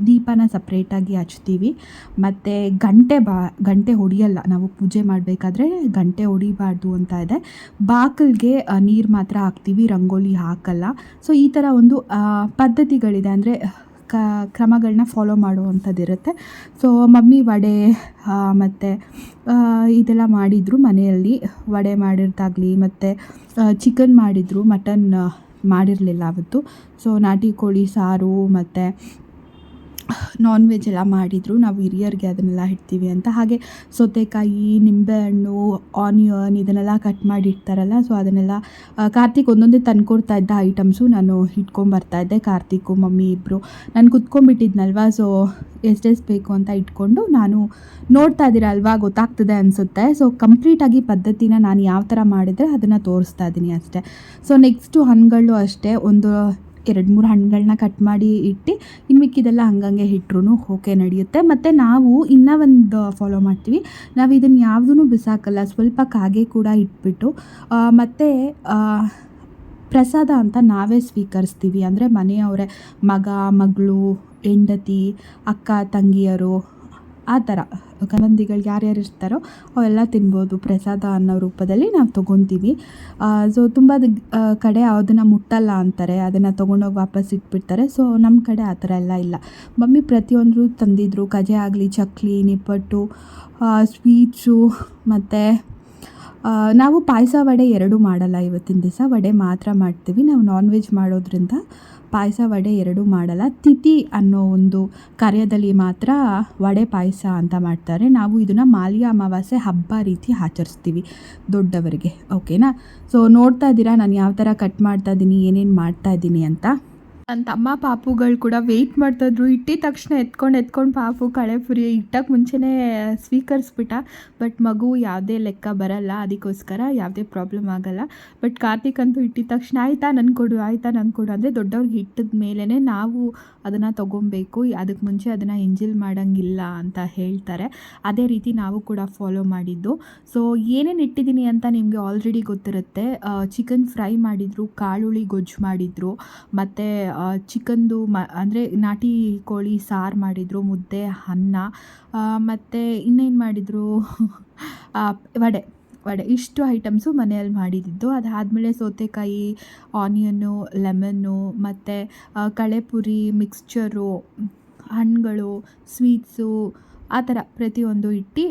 Speaker 1: ದೀಪನ ಸಪ್ರೇಟಾಗಿ ಹಚ್ತೀವಿ. ಮತ್ತು ಗಂಟೆ ಹೊಡೆಯಲ್ಲ ನಾವು ಪೂಜೆ ಮಾಡಬೇಕಾದ್ರೆ. ಗಂಟೆ ಹೊಡಿಬಾರ್ದು ಅಂತ ಇದೆ. ಬಾಗಿಲಿಗೆ ನೀರು ಮಾತ್ರ ಹಾಕ್ತೀವಿ, ರಂಗೋಲಿ ಹಾಕಲ್ಲ. ಸೊ ಈ ಥರ ಒಂದು ಪದ್ಧತಿಗಳಿದೆ, ಅಂದರೆ ಕ್ರಮಗಳನ್ನ ಫಾಲೋ ಮಾಡುವಂಥದ್ದಿರುತ್ತೆ. ಸೊ ಮಮ್ಮಿ ವಡೆ ಮತ್ತು ಇದೆಲ್ಲ ಮಾಡಿದರು ಮನೆಯಲ್ಲಿ. ವಡೆ ಮಾಡಿದ್ದಾಗಲಿ ಮತ್ತು ಚಿಕನ್ ಮಾಡಿದರು, ಮಟನ್ ಮಾಡಿರಲಿಲ್ಲ ಅವತ್ತು. ಸೊ ನಾಟಿ ಕೋಳಿ ಸಾರು ಮತ್ತು ನಾನ್ ವೆಜ್ ಎಲ್ಲ ಮಾಡಿದರು. ನಾವು ಹಿರಿಯರಿಗೆ ಅದನ್ನೆಲ್ಲ ಇಡ್ತೀವಿ ಅಂತ. ಹಾಗೆ ಸೌತೆಕಾಯಿ, ನಿಂಬೆಹಣ್ಣು, ಆನಿಯನ್ ಇದನ್ನೆಲ್ಲ ಕಟ್ ಮಾಡಿ ಇಡ್ತಾರಲ್ಲ, ಸೊ ಅದನ್ನೆಲ್ಲ ಕಾರ್ತಿಕ್ ಒಂದೊಂದೇ ತಂದ್ಕೊಡ್ತಾ ಇದ್ದ ಐಟಮ್ಸು. ನಾನು ಇಟ್ಕೊಂಬರ್ತಾಯಿದ್ದೆ, ಕಾರ್ತಿಕ್ಕು ಮಮ್ಮಿ ಇಬ್ಬರು. ನಾನು ಕುತ್ಕೊಂಡ್ಬಿಟ್ಟಿದ್ನಲ್ವ, ಸೊ ಎಷ್ಟೆಷ್ಟು ಬೇಕು ಅಂತ ಇಟ್ಕೊಂಡು ನಾನು ನೋಡ್ತಾ ಇದ್ದೀರಾ ಅಲ್ವಾ, ಗೊತ್ತಾಗ್ತದೆ ಅನಿಸುತ್ತೆ. ಸೊ ಕಂಪ್ಲೀಟಾಗಿ ಪದ್ಧತಿನ ನಾನು ಯಾವ ಥರ ಮಾಡಿದರೆ ಅದನ್ನು ತೋರಿಸ್ತಾ ಇದ್ದೀನಿ ಅಷ್ಟೇ. ಸೊ ನೆಕ್ಸ್ಟು ಹಣ್ಣುಗಳು ಅಷ್ಟೇ, ಒಂದು 2-3 ಹಣ್ಣುಗಳನ್ನ ಕಟ್ ಮಾಡಿ ಇಟ್ಟು ಇನ್ನು ಮಿಕ್ಕಿದೆಲ್ಲ ಹಂಗಂಗೆ ಇಟ್ಟರು ಓಕೆ ನಡೆಯುತ್ತೆ. ಮತ್ತು ನಾವು ಇನ್ನೂ ಒಂದು ಫಾಲೋ ಮಾಡ್ತೀವಿ. ನಾವು ಇದನ್ನು ಯಾವುದೂ ಬಿಸಾಕಲ್ಲ, ಸ್ವಲ್ಪ ಕಾಗೆ ಕೂಡ ಇಟ್ಬಿಟ್ಟು ಮತ್ತು ಪ್ರಸಾದ ಅಂತ ನಾವೇ ಸ್ವೀಕರಿಸ್ತೀವಿ. ಅಂದರೆ ಮನೆಯವರೇ, ಮಗ, ಮಗಳು, ಹೆಂಡತಿ, ಅಕ್ಕ, ತಂಗಿಯರು, ಆ ಥರ ಸಂಬಂಧಿಗಳು ಯಾರ್ಯಾರು ಇರ್ತಾರೋ ಅವೆಲ್ಲ ತಿನ್ಬೋದು. ಪ್ರಸಾದ ಅನ್ನೋ ರೂಪದಲ್ಲಿ ನಾವು ತೊಗೊತೀವಿ. ಸೊ ತುಂಬ ಕಡೆ ಅದನ್ನು ಮುಟ್ಟಲ್ಲ ಅಂತಾರೆ, ಅದನ್ನು ತೊಗೊಂಡೋಗಿ ವಾಪಸ್ ಇಟ್ಬಿಡ್ತಾರೆ. ಸೊ ನಮ್ಮ ಕಡೆ ಆ ಥರ ಎಲ್ಲ ಇಲ್ಲ. ಮಮ್ಮಿ ಪ್ರತಿಯೊಂದು ತಂದಿದ್ದರು, ಕಜೆ ಆಗಲಿ, ಚಕ್ಲಿ, ನಿಪ್ಪಟ್ಟು, ಸ್ವೀಟ್ಸು. ಮತ್ತು ನಾವು ಪಾಯಸ, ವಡೆ ಎರಡೂ ಮಾಡಲ್ಲ ಇವತ್ತಿನ ದಿವಸ. ವಡೆ ಮಾತ್ರ ಮಾಡ್ತೀವಿ. ನಾವು ನಾನ್ ವೆಜ್ ಮಾಡೋದ್ರಿಂದ ಪಾಯಸ, ವಡೆ ಎರಡೂ ಮಾಡಲ್ಲ. ತಿಥಿ ಅನ್ನೋ ಒಂದು ಕಾರ್ಯದಲ್ಲಿ ಮಾತ್ರ ವಡೆ ಪಾಯಸ ಅಂತ ಮಾಡ್ತಾರೆ. ನಾವು ಇದನ್ನು ಮಾಲಿಯ ಅಮಾವಾಸ್ಯೆ ಹಬ್ಬ ರೀತಿ ಆಚರಿಸ್ತೀವಿ ದೊಡ್ಡವರಿಗೆ, ಓಕೆನಾ. ಸೊ ನೋಡ್ತಾ ಇದ್ದೀರಾ ನಾನು ಯಾವ ಥರ ಕಟ್ ಮಾಡ್ತಾ ಇದ್ದೀನಿ, ಏನೇನು ಮಾಡ್ತಾ ಇದ್ದೀನಿ ಅಂತ. ನನ್ನ ತಮ್ಮ ಪಾಪುಗಳು ಕೂಡ ವೆಯ್ಟ್ ಮಾಡ್ತಾಯಿದ್ರು. ಇಟ್ಟಿದ ತಕ್ಷಣ ಎತ್ಕೊಂಡು ಪಾಪು ಕಳೆಪುರಿ ಇಟ್ಟಕ್ಕೆ ಮುಂಚೆನೇ ಸ್ವೀಕರಿಸ್ಬಿಟ್ಟ. ಬಟ್ ಮಗು ಯಾವುದೇ ಲೆಕ್ಕ ಬರಲ್ಲ, ಅದಕ್ಕೋಸ್ಕರ ಯಾವುದೇ ಪ್ರಾಬ್ಲಮ್ ಆಗೋಲ್ಲ. ಬಟ್ ಕಾರ್ತಿಕ್ ಅಂತೂ ಇಟ್ಟಿದ ತಕ್ಷಣ ಆಯಿತಾ ನಂಗೆ ಕೊಡು ಅಂದರೆ ದೊಡ್ಡವ್ರಿಗೆ ಇಟ್ಟಿದ ಮೇಲೇ ನಾವು ಅದನ್ನು ತೊಗೊಬೇಕು. ಅದಕ್ಕೆ ಮುಂಚೆ ಅದನ್ನು ಎಂಜಲ್ ಮಾಡೋಂಗಿಲ್ಲ ಅಂತ ಹೇಳ್ತಾರೆ. ಅದೇ ರೀತಿ ನಾವು ಕೂಡ ಫಾಲೋ ಮಾಡಿದ್ದು. ಸೊ ಏನೇನು ಇಟ್ಟಿದ್ದೀನಿ ಅಂತ ನಿಮಗೆ ಆಲ್ರೆಡಿ ಗೊತ್ತಿರುತ್ತೆ. ಚಿಕನ್ ಫ್ರೈ ಮಾಡಿದರು, ಕಾಳುಳ್ಳಿ ಗೊಜ್ಜು ಮಾಡಿದರು, ಮತ್ತು ಚಿಕನ್ದು ಅಂದರೆ ನಾಟಿ ಕೋಳಿ ಸಾರು ಮಾಡಿದರು, ಮುದ್ದೆ, ಅನ್ನ, ಮತ್ತು ಇನ್ನೇನು ಮಾಡಿದರು, ವಡೆ ಇಷ್ಟು ಐಟಮ್ಸು ಮನೆಯಲ್ಲಿ ಮಾಡಿದ್ದು. ಅದಾದಮೇಲೆ ಸೌತೆಕಾಯಿ, ಆನಿಯನ್ನು, ಲೆಮನ್ನು, ಮತ್ತು ಕಳೆಪುರಿ, ಮಿಕ್ಸ್ಚರು, ಹಣ್ಣುಗಳು, ಸ್ವೀಟ್ಸು, ಆ ಥರ ಪ್ರತಿಯೊಂದು ಇಟ್ಟು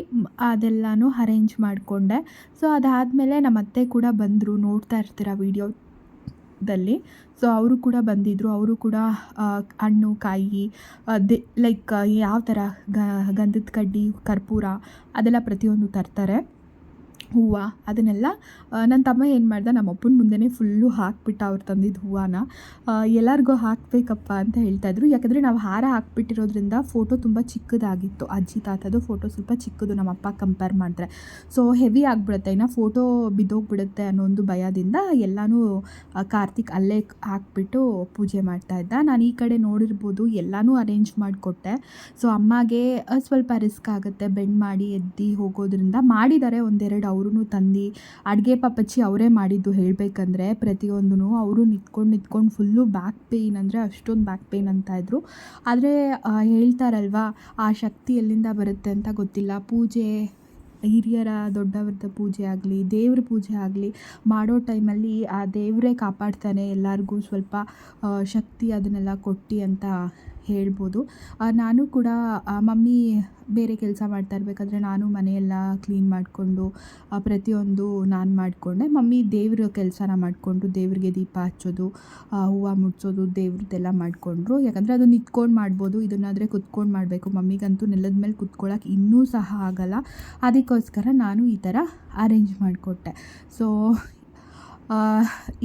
Speaker 1: ಅದೆಲ್ಲನೂ ಅರೇಂಜ್ ಮಾಡಿಕೊಂಡೆ. ಸೊ ಅದಾದಮೇಲೆ ನಮ್ಮ ಅತ್ತೆ ಕೂಡ ಬಂದರು, ನೋಡ್ತಾ ಇರ್ತೀರ ವಿಡಿಯೋದಲ್ಲಿ. ಸೊ ಅವರು ಕೂಡ ಬಂದಿದ್ದರು. ಅವರು ಕೂಡ ಹಣ್ಣು, ಕಾಯಿ, ಲೈಕ್ ಯಾವ ಥರ ಗಂಧದ ಕಡ್ಡಿ, ಕರ್ಪೂರ ಅದೆಲ್ಲ ಪ್ರತಿಯೊಂದು ತರ್ತಾರೆ. ಹೂವು ಅದನ್ನೆಲ್ಲ ನನ್ನ ತಮ್ಮ ಏನು ಮಾಡ್ದೆ, ನಮ್ಮ ಅಪ್ಪನ ಮುಂದೆನೇ ಫುಲ್ಲು ಹಾಕ್ಬಿಟ್ಟು ಅವ್ರು ತಂದಿದ್ದ ಹೂವನ್ನ ಎಲ್ಲರಿಗೂ ಹಾಕಬೇಕಪ್ಪ ಅಂತ ಹೇಳ್ತಾಯಿದ್ರು. ಯಾಕಂದರೆ ನಾವು ಹಾರ ಹಾಕ್ಬಿಟ್ಟಿರೋದ್ರಿಂದ ಫೋಟೋ ತುಂಬ ಚಿಕ್ಕದಾಗಿತ್ತು. ಅಜ್ಜಿ ತಾತದು ಫೋಟೋ ಸ್ವಲ್ಪ ಚಿಕ್ಕದು ನಮ್ಮ ಅಪ್ಪ ಕಂಪೇರ್ ಮಾಡಿದ್ರೆ. ಸೊ ಹೆವಿ ಆಗಿಬಿಡುತ್ತೆ, ಇನ್ನು ಫೋಟೋ ಬಿದ್ದೋಗ್ಬಿಡುತ್ತೆ ಅನ್ನೋ ಒಂದು ಭಯದಿಂದ ಎಲ್ಲನೂ ಕಾರ್ತಿಕ್ ಅಲ್ಲೇ ಹಾಕ್ಬಿಟ್ಟು ಪೂಜೆ ಮಾಡ್ತಾಯಿದ್ದ. ನಾನು ಈ ಕಡೆ ನೋಡಿರ್ಬೋದು ಎಲ್ಲನೂ ಅರೇಂಜ್ ಮಾಡಿಕೊಟ್ಟೆ. ಸೊ ಅಮ್ಮಗೆ ಸ್ವಲ್ಪ ರಿಸ್ಕ್ ಆಗುತ್ತೆ ಬೆಂಡ್ ಮಾಡಿ ಎದ್ದು ಹೋಗೋದ್ರಿಂದ. ಮಾಡಿದ್ದಾರೆ ಒಂದೆರಡು ಅವ್ರೂ ತಂದು. ಅಡುಗೆ ಪಾಪಚ್ಚಿ ಅವರೇ ಮಾಡಿದ್ದು ಹೇಳಬೇಕಂದ್ರೆ ಪ್ರತಿಯೊಂದೂ. ಅವರು ನಿಂತ್ಕೊಂಡು ಫುಲ್ಲು ಬ್ಯಾಕ್ ಪೇಯ್ನ್ ಅಂದರೆ ಅಷ್ಟೊಂದು ಬ್ಯಾಕ್ ಪೇಯ್ನ್ ಅಂತಾಯಿದ್ರು. ಆದರೆ ಹೇಳ್ತಾರಲ್ವ, ಆ ಶಕ್ತಿ ಎಲ್ಲಿಂದ ಬರುತ್ತೆ ಅಂತ ಗೊತ್ತಿಲ್ಲ. ಪೂಜೆ, ಹಿರಿಯರ ದೊಡ್ಡವ್ರದ್ದು ಪೂಜೆ ಆಗಲಿ, ದೇವ್ರ ಪೂಜೆ ಆಗಲಿ ಮಾಡೋ ಟೈಮಲ್ಲಿ ಆ ದೇವರೇ ಕಾಪಾಡ್ತಾನೆ ಎಲ್ಲರಿಗೂ ಸ್ವಲ್ಪ ಶಕ್ತಿ ಅದನ್ನೆಲ್ಲ ಕೊಟ್ಟು ಅಂತ ಹೇಳ್ಬೋದು. ನಾನು ಕೂಡ ಮಮ್ಮಿ ಬೇರೆ ಕೆಲಸ ಮಾಡ್ತಾ ಇರಬೇಕಾದ್ರೆ ನಾನು ಮನೆಯೆಲ್ಲ ಕ್ಲೀನ್ ಮಾಡಿಕೊಂಡು ಪ್ರತಿಯೊಂದು ನಾನು ಮಾಡಿಕೊಂಡೆ. ಮಮ್ಮಿ ದೇವ್ರ ಕೆಲಸನ ಮಾಡಿಕೊಂಡು ದೇವ್ರಿಗೆ ದೀಪ ಹಚ್ಚೋದು, ಹೂವು ಮುಡ್ಸೋದು, ದೇವ್ರದ್ದೆಲ್ಲ ಮಾಡಿಕೊಂಡ್ರು. ಯಾಕಂದರೆ ಅದು ನಿಂತ್ಕೊಂಡು ಮಾಡ್ಬೋದು, ಇದನ್ನಾದರೆ ಕುತ್ಕೊಂಡು ಮಾಡಬೇಕು. ಮಮ್ಮಿಗಂತೂ ನೆಲದ ಮೇಲೆ ಕುತ್ಕೊಳ್ಳೋಕೆ ಇನ್ನೂ ಸಹ ಆಗಲ್ಲ. ಅದಕ್ಕೋಸ್ಕರ ನಾನು ಈ ಥರ ಅರೇಂಜ್ ಮಾಡಿಕೊಟ್ಟೆ. ಸೊ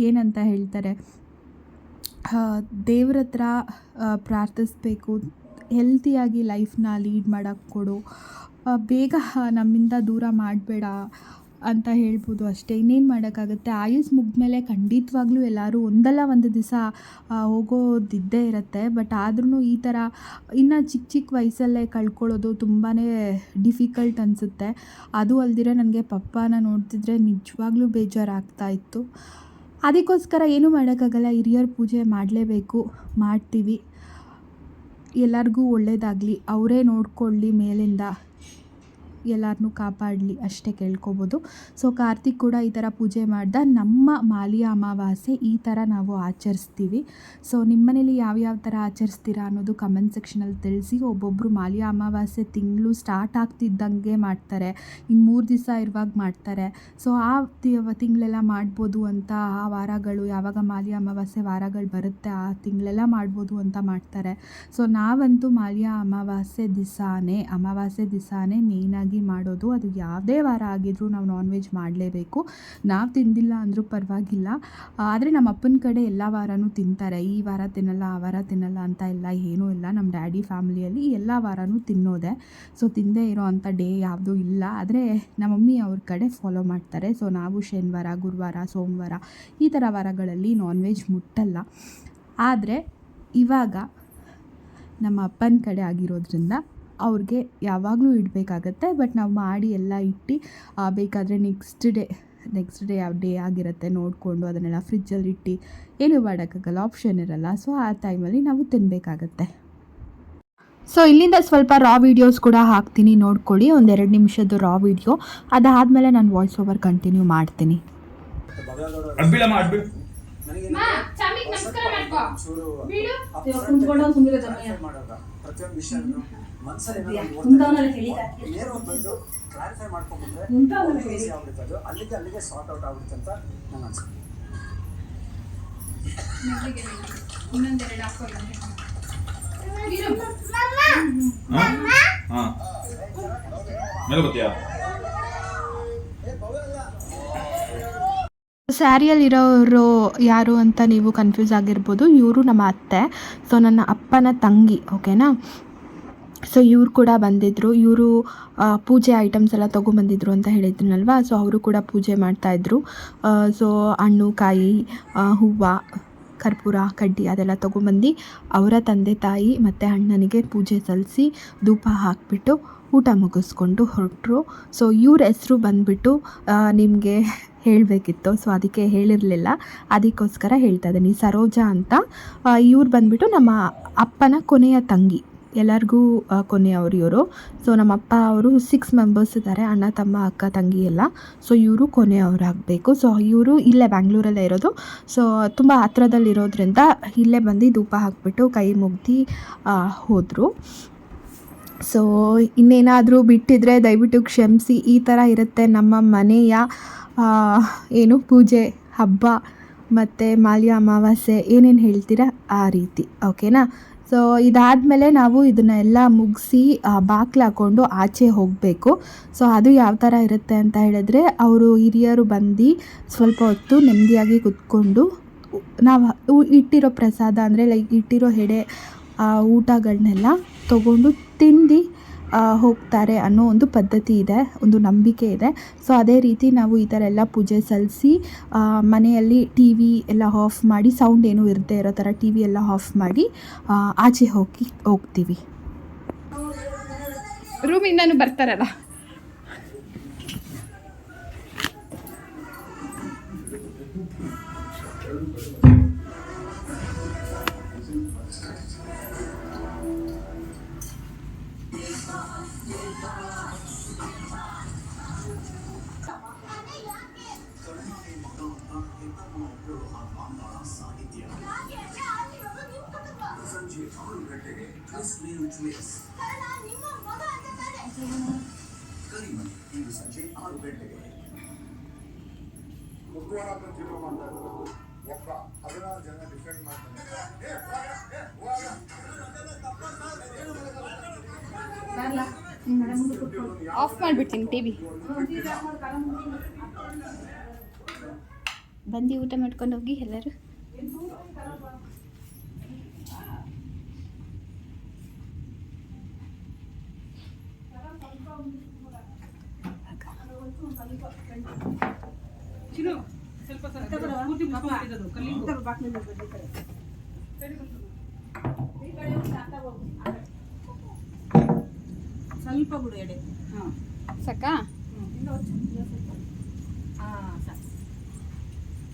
Speaker 1: ಏನಂತ ಹೇಳ್ತಾರೆ, ದೇವ್ರ ಹತ್ರ ಪ್ರಾರ್ಥಿಸ್ಬೇಕು, ಹೆಲ್ತಿಯಾಗಿ ಲೈಫ್ನ ಲೀಡ್ ಮಾಡೋಕ್ಕೆ ಕೊಡು, ಬೇಗ ನಮ್ಮಿಂದ ದೂರ ಮಾಡಬೇಡ ಅಂತ ಹೇಳ್ಬೋದು ಅಷ್ಟೇ. ಇನ್ನೇನು ಮಾಡೋಕ್ಕಾಗುತ್ತೆ. ಆಯುಸ್ ಮುಗಿದ್ಮೇಲೆ ಖಂಡಿತವಾಗ್ಲೂ ಎಲ್ಲರೂ ಒಂದಲ್ಲ ಒಂದು ದಿವಸ ಹೋಗೋದಿದ್ದೇ ಇರುತ್ತೆ. ಬಟ್ ಆದ್ರೂ ಈ ಥರ ಇನ್ನು ಚಿಕ್ಕ ಚಿಕ್ಕ ವಯಸ್ಸಲ್ಲೇ ಕಳ್ಕೊಳ್ಳೋದು ತುಂಬಾ ಡಿಫಿಕಲ್ಟ್ ಅನಿಸುತ್ತೆ. ಅದು ಅಲ್ದಿರ ನನಗೆ ಪಪ್ಪನ ನೋಡ್ತಿದ್ರೆ ನಿಜವಾಗ್ಲೂ ಬೇಜಾರಾಗ್ತಾಯಿತ್ತು. ಅದಕ್ಕೋಸ್ಕರ ಏನೂ ಮಾಡೋಕ್ಕಾಗಲ್ಲ, ಹಿರಿಯರ ಪೂಜೆ ಮಾಡಲೇಬೇಕು, ಮಾಡ್ತೀವಿ. ಎಲ್ಲರಿಗೂ ಒಳ್ಳೆಯದಾಗಲಿ, ಅವರೇ ನೋಡ್ಕೊಳ್ಳಿ, ಮೇಲಿಂದ ಎಲ್ಲರನ್ನೂ ಕಾಪಾಡಲಿ ಅಷ್ಟೇ ಕೇಳ್ಕೊಬೋದು. ಸೊ ಕಾರ್ತಿಕ್ ಕೂಡ ಈ ಥರ ಪೂಜೆ ಮಾಡ್ದ. ನಮ್ಮ ಮಾಲಿಯ ಅಮಾವಾಸ್ಯೆ ಈ ಥರ ನಾವು ಆಚರಿಸ್ತೀವಿ. ಸೊ ನಿಮ್ಮ ಮನೇಲಿ ಯಾವ್ಯಾವ ಥರ ಆಚರಿಸ್ತೀರಾ ಅನ್ನೋದು ಕಮೆಂಟ್ ಸೆಕ್ಷನಲ್ಲಿ ತಿಳಿಸಿ. ಒಬ್ಬೊಬ್ಬರು ಮಾಲಿಯ ಅಮಾವಾಸ್ಯೆ ತಿಂಗಳು ಸ್ಟಾರ್ಟ್ ಆಗ್ತಿದ್ದಂಗೆ ಮಾಡ್ತಾರೆ, ಇನ್ನು 3 ದಿವಸ ಇರುವಾಗ ಮಾಡ್ತಾರೆ. ಸೊ ಆ ತಿಂಗಳೆಲ್ಲ ಮಾಡ್ಬೋದು ಅಂತ, ಆ ವಾರಗಳು ಯಾವಾಗ ಮಾಲಿಯ ಅಮಾವಾಸ್ಯೆ ವಾರಗಳು ಬರುತ್ತೆ ಆ ತಿಂಗಳೆಲ್ಲ ಮಾಡ್ಬೋದು ಅಂತ ಮಾಡ್ತಾರೆ. ಸೊ ನಾವಂತೂ ಮಾಲಿಯ ಅಮಾವಾಸ್ಯೆ ದಿವಸನೇ ಮೇಯ್ನಾಗಿ ಮಾಡೋದು. ಅದು ಯಾವುದೇ ವಾರ ಆಗಿದ್ರೂ ನಾವು ನಾನ್ ವೆಜ್ ಮಾಡಲೇಬೇಕು. ನಾವು ತಿಂದಿಲ್ಲ ಅಂದರೂ ಪರವಾಗಿಲ್ಲ. ಆದರೆ ನಮ್ಮ ಅಪ್ಪನ ಕಡೆ ಎಲ್ಲ ವಾರನೂ ತಿಂತಾರೆ. ಈ ವಾರ ತಿನ್ನಲ್ಲ, ಆ ವಾರ ತಿನ್ನಲ್ಲ ಅಂತ ಎಲ್ಲ ಏನೂ ಇಲ್ಲ. ನಮ್ಮ ಡ್ಯಾಡಿ ಫ್ಯಾಮಿಲಿಯಲ್ಲಿ ಎಲ್ಲ ವಾರನೂ ತಿನ್ನೋದೆ. ಸೊ ತಿಂದೇ ಇರೋ ಅಂಥ ಡೇ ಯಾವುದೂ ಇಲ್ಲ. ಆದರೆ ನಮ್ಮ ಮಮ್ಮಿ ಅವ್ರ ಕಡೆ ಫಾಲೋ ಮಾಡ್ತಾರೆ. ಸೊ ನಾವು ಶನಿವಾರ, ಗುರುವಾರ, ಸೋಮವಾರ ಈ ಥರ ವಾರಗಳಲ್ಲಿ ನಾನ್ ವೆಜ್ ಮುಟ್ಟಲ್ಲ. ಆದರೆ ಇವಾಗ ನಮ್ಮ ಅಪ್ಪನ ಕಡೆ ಆಗಿರೋದ್ರಿಂದ ಅವ್ರಿಗೆ ಯಾವಾಗಲೂ ಇಡಬೇಕಾಗತ್ತೆ. ಬಟ್ ನಾವು ಮಾಡಿ ಎಲ್ಲ ಇಟ್ಟು ಬೇಕಾದರೆ ನೆಕ್ಸ್ಟ್ ಡೇ ಯಾವ ಡೇ ಆಗಿರುತ್ತೆ ನೋಡಿಕೊಂಡು ಅದನ್ನೆಲ್ಲ ಫ್ರಿಜ್ಜಲ್ಲಿ ಇಟ್ಟು ಏನೂ ಮಾಡೋಕ್ಕಾಗಲ್ಲ, ಆಪ್ಷನ್ ಇರಲ್ಲ. ಸೊ ಆ ಟೈಮಲ್ಲಿ ನಾವು ತಿನ್ನಬೇಕಾಗತ್ತೆ. ಸೊ ಇಲ್ಲಿಂದ ಸ್ವಲ್ಪ ರಾ ವೀಡಿಯೋಸ್ ಕೂಡ ಹಾಕ್ತೀನಿ, ನೋಡ್ಕೊಳ್ಳಿ. 1-2 ನಿಮಿಷದ ರಾ ವೀಡಿಯೋ. ಅದಾದಮೇಲೆ ನಾನು ವಾಯ್ಸ್ ಓವರ್ ಕಂಟಿನ್ಯೂ ಮಾಡ್ತೀನಿ.
Speaker 2: ಕ್ಲಾರಿಫೈ ಮಾಡ್ಕೊಂಡ್ಬಂದ್ರೆ ಅಲ್ಲಿಗೆ ಸಾರ್ಟ್ ಔಟ್ ಆಗುತ್ತೆ ಅಂತ ನಂಗೆ ಅನ್ಸುತ್ತೆ.
Speaker 1: ಸ್ಯಾರಿಯಲ್ಲಿರೋರು ಯಾರು ಅಂತ ನೀವು ಕನ್ಫ್ಯೂಸ್ ಆಗಿರ್ಬೋದು. ಇವರು ನಮ್ಮ ಅತ್ತೆ, ಸೊ ನನ್ನ ಅಪ್ಪನ ತಂಗಿ, ಓಕೆನಾ. ಸೊ ಇವ್ರು ಕೂಡ ಬಂದಿದ್ದರು. ಇವರು ಪೂಜೆ ಐಟಮ್ಸ್ ಎಲ್ಲ ತೊಗೊಂಬಂದಿದ್ರು ಅಂತ ಹೇಳಿದ್ನಲ್ವ. ಸೊ ಅವರು ಕೂಡ ಪೂಜೆ ಮಾಡ್ತಾಯಿದ್ರು. ಸೊ ಹಣ್ಣು, ಕಾಯಿ, ಹೂವು, ಕರ್ಪೂರ, ಕಡ್ಡಿ ಅದೆಲ್ಲ ತೊಗೊಂಬಂದು ಅವರ ತಂದೆ ತಾಯಿ ಮತ್ತು ಅಣ್ಣನಿಗೆ ಪೂಜೆ ಸಲ್ಲಿಸಿ ಧೂಪ ಹಾಕಿಬಿಟ್ಟು ಊಟ ಮುಗಿಸ್ಕೊಂಡು ಹೊರಟರು. ಸೊ ಇವ್ರ ಹೆಸರು ಬಂದುಬಿಟ್ಟು ನಿಮಗೆ ಹೇಳಬೇಕಿತ್ತು, ಸೊ ಅದಕ್ಕೆ ಹೇಳಿರಲಿಲ್ಲ, ಅದಕ್ಕೋಸ್ಕರ ಹೇಳ್ತಾ ಇದ್ದೀನಿ. ಸರೋಜಾ ಅಂತ. ಇವ್ರು ಬಂದುಬಿಟ್ಟು ನಮ್ಮ ಅಪ್ಪನ ಕೊನೆಯ ತಂಗಿ, ಎಲ್ಲರಿಗೂ ಕೊನೆಯವರು ಇವರು. ಸೊ ನಮ್ಮ ಅಪ್ಪ ಅವರು 6 ಮೆಂಬರ್ಸ್ ಇದ್ದಾರೆ, ಅಣ್ಣ ತಮ್ಮ ಅಕ್ಕ ತಂಗಿ ಎಲ್ಲ. ಸೊ ಇವರು ಕೊನೆಯವರಾಗಬೇಕು. ಸೊ ಇವರು ಇಲ್ಲೇ ಬ್ಯಾಂಗ್ಳೂರಲ್ಲೇ ಇರೋದು. ಸೊ ತುಂಬ ಹತ್ರದಲ್ಲಿರೋದ್ರಿಂದ ಇಲ್ಲೇ ಬಂದು ಧೂಪ ಹಾಕಿಬಿಟ್ಟು ಕೈ ಮುಗ್ದು ಹೋದರು. ಸೊ ಇನ್ನೇನಾದರೂ ಬಿಟ್ಟಿದ್ರೆ ದಯವಿಟ್ಟು ಕ್ಷಮಿಸಿ. ಈ ಥರ ಇರುತ್ತೆ ನಮ್ಮ ಮನೆಯ ಪೂಜೆ, ಹಬ್ಬ ಮತ್ತು ಮಾಲ್ಯ ಅಮಾವಾಸ್ಯೆ ಏನೇನು ಹೇಳ್ತೀರಾ ಆ ರೀತಿ, ಓಕೆನಾ. ಸೊ ಸೊ ಇದಾದಮೇಲೆ ನಾವು ಇದನ್ನೆಲ್ಲ ಮುಗಿಸಿ ಬಾಗಿಲು ಹಾಕ್ಕೊಂಡು ಆಚೆ ಹೋಗಬೇಕು. ಸೊ ಅದು ಯಾವ ಥರ ಇರುತ್ತೆ ಅಂತ ಹೇಳಿದ್ರೆ, ಅವರು ಹಿರಿಯರು ಬಂದು ಸ್ವಲ್ಪ ಹೊತ್ತು ನೆಮ್ಮದಿಯಾಗಿ ಕುತ್ಕೊಂಡು ನಾವು ಇಟ್ಟಿರೋ ಪ್ರಸಾದ ಅಂದರೆ ಲೈಕ್ ಇಟ್ಟಿರೋ ಊಟಗಳನ್ನೆಲ್ಲ ತೊಗೊಂಡು ತಿಂದು ಹೋಗ್ತಾರೆ ಅನ್ನೋ ಒಂದು ಪದ್ಧತಿ ಇದೆ, ಒಂದು ನಂಬಿಕೆ ಇದೆ. ಸೊ ಅದೇ ರೀತಿ ನಾವು ಈ ಥರ ಎಲ್ಲ ಪೂಜೆ ಸಲ್ಲಿಸಿ ಮನೆಯಲ್ಲಿ ಟಿ ವಿ ಎಲ್ಲ ಆಫ್ ಮಾಡಿ, ಸೌಂಡ್ ಏನೂ ಇರದೇ ಇರೋ ಥರ ಟಿ ವಿ ಎಲ್ಲ ಆಫ್ ಮಾಡಿ ಆಚೆ ಹೋಗ್ತೀವಿ.
Speaker 3: ರೂಮಿಂದನೂ ಬರ್ತಾರಲ್ಲ.
Speaker 2: ಸಂಜೆ 6 ಗಂಟೆಗೆ ಕರಿಮನೆ ಇಂದು ಸಂಜೆ 6 ಗಂಟೆಗೆ. ಬುಧವಾರ ಜೀರೋ ಮಾತಾಡೋದು ಒಬ್ಬ 16 ಜನ ಡಿಫೆಂಡ್ ಮಾಡ್ತಾರೆ.
Speaker 3: ಆಫ್ ಮಾಡಿಬಿಡ್ತೀನಿ ಟಿವಿ. ಬಂದು ಊಟ ಮಾಡ್ಕೊಂಡು ಹೋಗಿ ಎಲ್ಲರೂ.
Speaker 4: ಸ್ವಲ್ಪ ಬಿಡು ಎಡೆ.
Speaker 3: ಸಾಕಾ?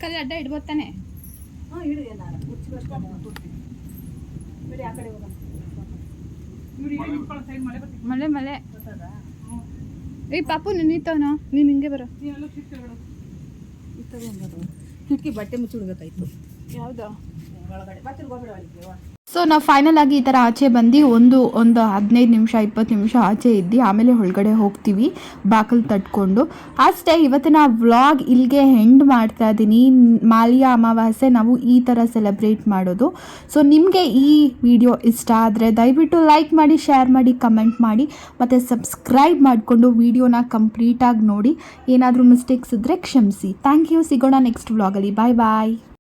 Speaker 3: ಕಲ್ಲು ಅಡ್ಡ ಇಡ್ಬೋದು ತಾನೆ?
Speaker 4: ಇಡು. ಏನಾರ ಬಿಡಿ, ಆ ಕಡೆ ಹೋಗೋಣ.
Speaker 3: ಮಳೆ ಮಳೆ. ಏಯ್ ಪಾಪು ನಿಂತವನ, ನೀನು ಹಿಂಗೆ ಬರೋ.
Speaker 4: ಕಿಟಕಿ ಬಟ್ಟೆ ಮುಚ್ಚಿ ಹುಡುಗತ್ತಾಯ್ತು.
Speaker 3: ಯಾವುದು
Speaker 4: ಒಳಗಡೆ ಬಟ್ಟೆ ಹೋಗ್ಬೇಡ ಅಲ್ಲಿಗೆ.
Speaker 1: ಸೊ ನಾವು ಫೈನಲ್ ಆಗಿ ಈ ಥರ ಆಚೆ ಬಂದು ಒಂದು 15 ನಿಮಿಷ 20 ನಿಮಿಷ ಆಚೆ ಇದ್ದು ಆಮೇಲೆ ಒಳಗಡೆ ಹೋಗ್ತೀವಿ ಬಾಗಿಲು ತಟ್ಕೊಂಡು. ಅಷ್ಟೇ, ಇವತ್ತಿನ ವ್ಲಾಗ್ ಇಲ್ಲಿಗೆ ಎಂಡ್ ಮಾಡ್ತಾ ಇದ್ದೀನಿ. ಮಾಲಿಯ ಅಮಾವಾಸ್ಯೆ ನಾವು ಈ ಥರ ಸೆಲೆಬ್ರೇಟ್ ಮಾಡೋದು. ಸೊ ನಿಮಗೆ ಈ ವಿಡಿಯೋ ಇಷ್ಟ ಆದರೆ ದಯವಿಟ್ಟು ಲೈಕ್ ಮಾಡಿ, ಶೇರ್ ಮಾಡಿ, ಕಮೆಂಟ್ ಮಾಡಿ ಮತ್ತು ಸಬ್ಸ್ಕ್ರೈಬ್ ಮಾಡಿಕೊಂಡು ವಿಡಿಯೋನ ಕಂಪ್ಲೀಟಾಗಿ ನೋಡಿ. ಏನಾದರೂ ಮಿಸ್ಟೇಕ್ಸ್ ಇದ್ದರೆ ಕ್ಷಮಿಸಿ. Thank you. ಸಿಗೋಣ ನೆಕ್ಸ್ಟ್ ವ್ಲಾಗಲ್ಲಿ. ಬಾಯ್ ಬಾಯ್.